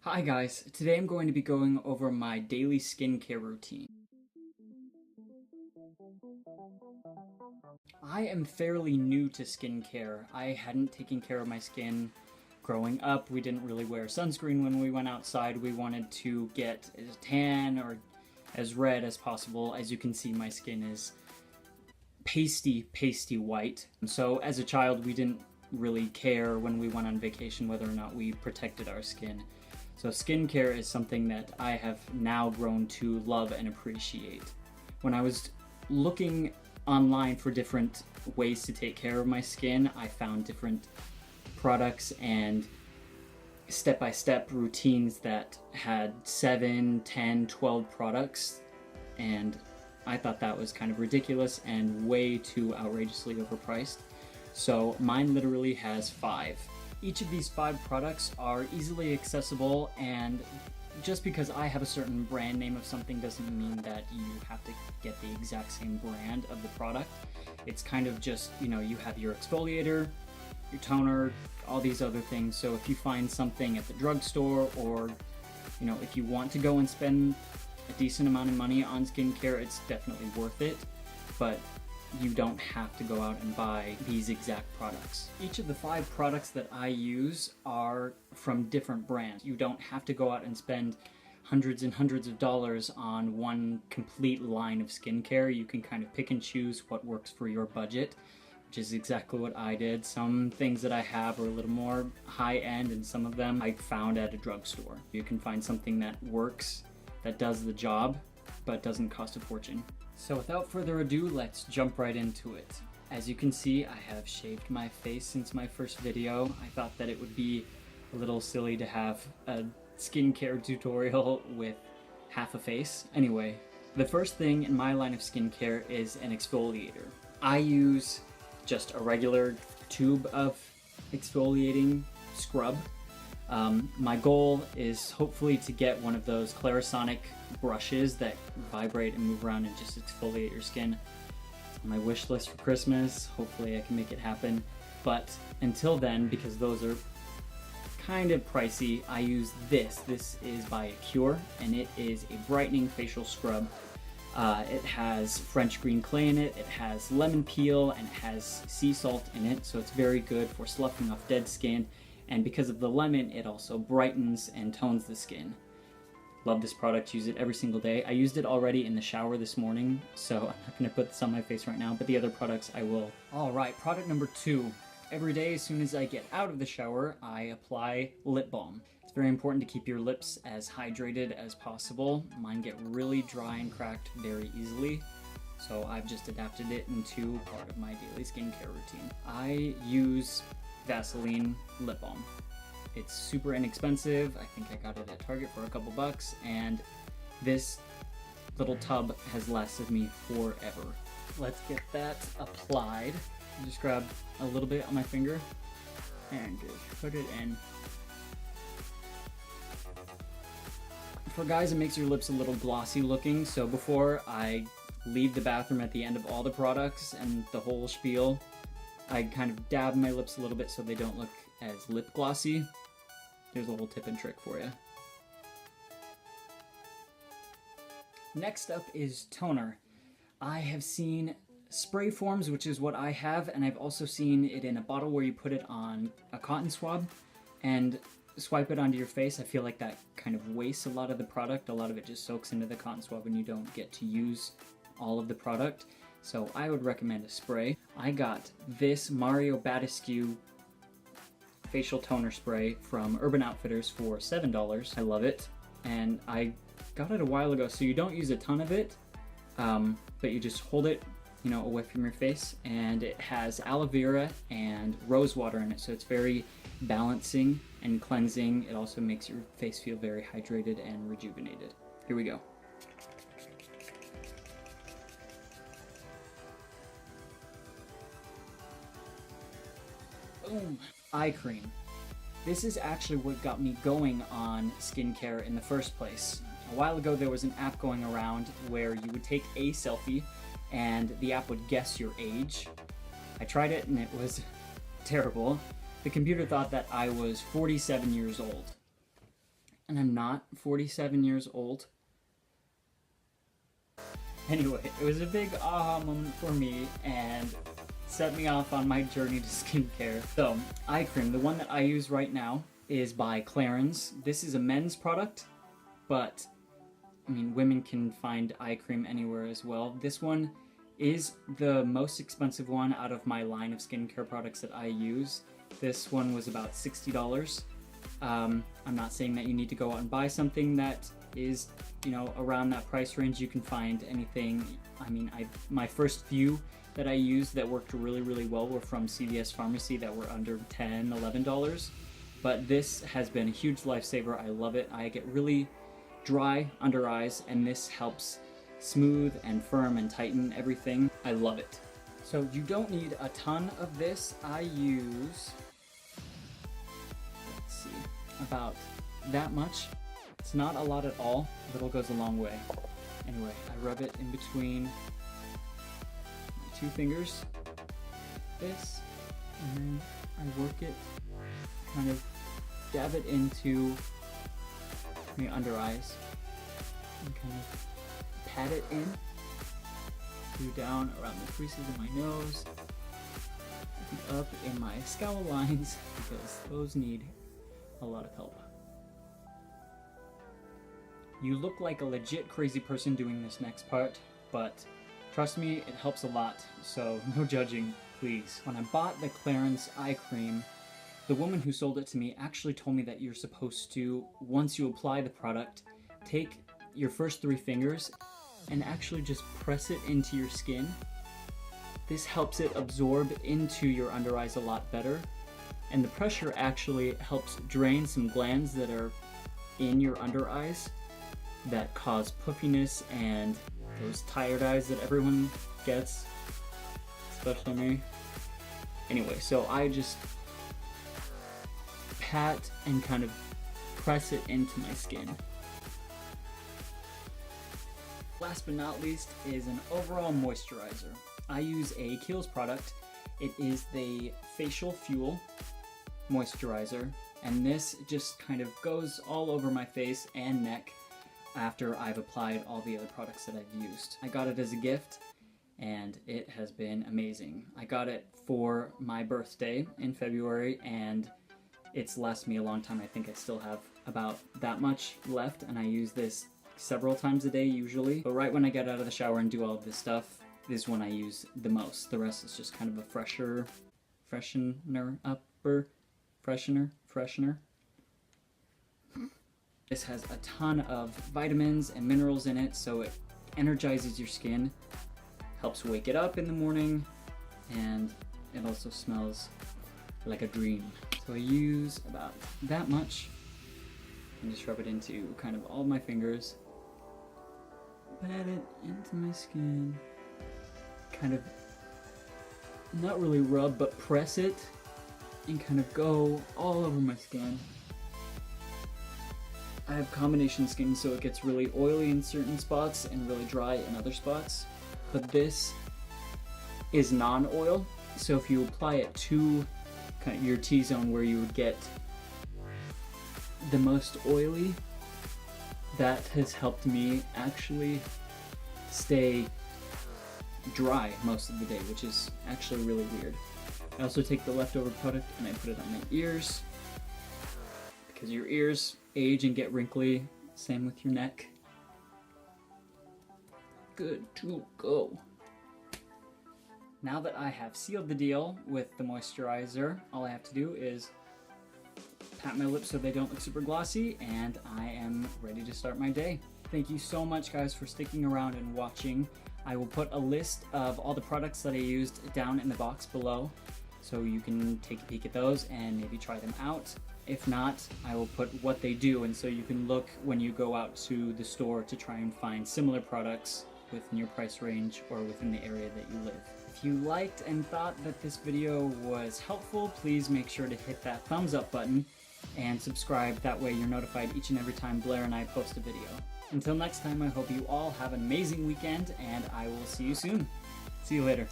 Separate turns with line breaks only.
Hi guys, today I'm going to be going over my daily skincare routine. I am fairly new to skincare. I hadn't taken care of my skin growing up. We didn't really wear sunscreen when we went outside. We wanted to get as tan or as red as possible. As you can see, my skin is pasty white. So as a child, we didn't really care when we went on vacation whether or not we protected our skin. So skincare is something that I have now grown to love and appreciate. When I was looking online for different ways to take care of my skin, I found different products and step-by-step routines that had 7, 10, 12 products, and I thought that was kind of ridiculous and way too outrageously overpriced. So mine literally has 5. Each of these 5 products are easily accessible, and just because I have a certain brand name of something doesn't mean that you have to get the exact same brand of the product. It's kind of just, you have your exfoliator, your toner, all these other things. So if you find something at the drugstore, or if you want to go and spend a decent amount of money on skincare, it's definitely worth it. But you don't have to go out and buy these exact products. Each of the 5 products that I use are from different brands. You don't have to go out and spend hundreds and hundreds of dollars on one complete line of skincare. You can kind of pick and choose what works for your budget, which is exactly what I did. Some things that I have are a little more high-end, and some of them I found at a drugstore. You can find something that works, that does the job, but doesn't cost a fortune. So without further ado, let's jump right into it. As you can see, I have shaved my face since my first video. I thought that it would be a little silly to have a skincare tutorial with half a face. Anyway, the first thing in my line of skincare is an exfoliator. I use just a regular tube of exfoliating scrub. My goal is hopefully to get one of those Clarisonic brushes that vibrate and move around and just exfoliate your skin. It's on my wish list for Christmas. Hopefully I can make it happen. But until then, because those are kind of pricey, I use this. This is by Acure, and it is a brightening facial scrub. It has French green clay in it, it has lemon peel, and it has sea salt in it, so it's very good for sloughing off dead skin. And because of the lemon, it also brightens and tones the skin. Love this product, use it every single day. I used it already in the shower this morning, so I'm not going to put this on my face right now, but the other products I will. Alright, product number 2. Every day as soon as I get out of the shower, I apply lip balm. It's very important to keep your lips as hydrated as possible. Mine get really dry and cracked very easily, so I've just adapted it into part of my daily skincare routine. I use Vaseline Lip Balm. It's super inexpensive. I think I got it at Target for a couple bucks, and this little tub has lasted me forever. Let's get that applied. Just grab a little bit on my finger and just put it in. For guys, it makes your lips a little glossy looking, so before I leave the bathroom at the end of all the products and the whole spiel, I kind of dab my lips a little bit so they don't look as lip glossy. There's a little tip and trick for you. Next up is toner. I have seen spray forms, which is what I have, and I've also seen it in a bottle where you put it on a cotton swab and swipe it onto your face. I feel like that kind of wastes a lot of the product. A lot of it just soaks into the cotton swab and you don't get to use all of the product. So I would recommend a spray. I got this Mario Badescu facial toner spray from Urban Outfitters for $7. I love it, and I got it a while ago, so you don't use a ton of it, but you just hold it, away from your face, and it has aloe vera and rose water in it, so it's very balancing and cleansing. It also makes your face feel very hydrated and rejuvenated. Here we go. Boom. Eye cream. This is actually what got me going on skincare in the first place. A while ago there was an app going around where you would take a selfie and the app would guess your age. I tried it and it was terrible. The computer thought that I was 47 years old. and I'm not 47 years old. Anyway, it was a big aha moment for me and set me off on my journey to skincare. So, eye cream, the one that I use right now is by Clarins. This is a men's product, but I mean, women can find eye cream anywhere as well. This one is the most expensive one out of my line of skincare products that I use. This one was about $60. I'm not saying that you need to go out and buy something that is, you know, around that price range. You can find anything. I mean, my first few that I used that worked really, really well were from CVS Pharmacy that were under $10, $11. But this has been a huge lifesaver. I love it. I get really dry under eyes, and this helps smooth and firm and tighten everything. I love it. So you don't need a ton of this. I use, let's see, about that much. It's not a lot at all. A little goes a long way. Anyway, I rub it in between my two fingers, like this, and then I work it, kind of dab it into my under eyes, and kind of pat it in, do down around the creases of my nose, and up in my scowl lines, because those need a lot of help. You look like a legit crazy person doing this next part, but trust me, it helps a lot, so no judging, please. When I bought the Clarins eye cream, the woman who sold it to me actually told me that you're supposed to, once you apply the product, take your first 3 fingers and actually just press it into your skin. This helps it absorb into your under eyes a lot better, and the pressure actually helps drain some glands that are in your under eyes that cause puffiness and those tired eyes that everyone gets, especially me. Anyway, so I just pat and kind of press it into my skin. Last but not least is an overall moisturizer. I use a Kiehl's product. It is the Facial Fuel Moisturizer, and this just kind of goes all over my face and neck after I've applied all the other products that I've used. I got it as a gift, and it has been amazing. I got it for my birthday in February, and it's lasted me a long time. I think I still have about that much left, and I use this several times a day usually. But right when I get out of the shower and do all of this stuff, this is when I use the most. The rest is just kind of a freshener. This has a ton of vitamins and minerals in it, so it energizes your skin, helps wake it up in the morning, and it also smells like a dream. So I use about that much and just rub it into kind of all my fingers. Pat it into my skin. Kind of, not really rub, but press it and kind of go all over my skin. I have combination skin, so it gets really oily in certain spots and really dry in other spots. But this is non-oil, so if you apply it to kind of your T-zone where you would get the most oily, that has helped me actually stay dry most of the day, which is actually really weird. I also take the leftover product and I put it on my ears, because your ears age and get wrinkly, same with your neck. Good to go. Now that I have sealed the deal with the moisturizer, all I have to do is pat my lips so they don't look super glossy, and I am ready to start my day. Thank you so much, guys, for sticking around and watching. I will put a list of all the products that I used down in the box below, so you can take a peek at those and maybe try them out. If not, I will put what they do, and so you can look when you go out to the store to try and find similar products within your price range or within the area that you live. If you liked and thought that this video was helpful, please make sure to hit that thumbs up button and subscribe. That way you're notified each and every time Blaire and I post a video. Until next time, I hope you all have an amazing weekend, and I will see you soon. See you later.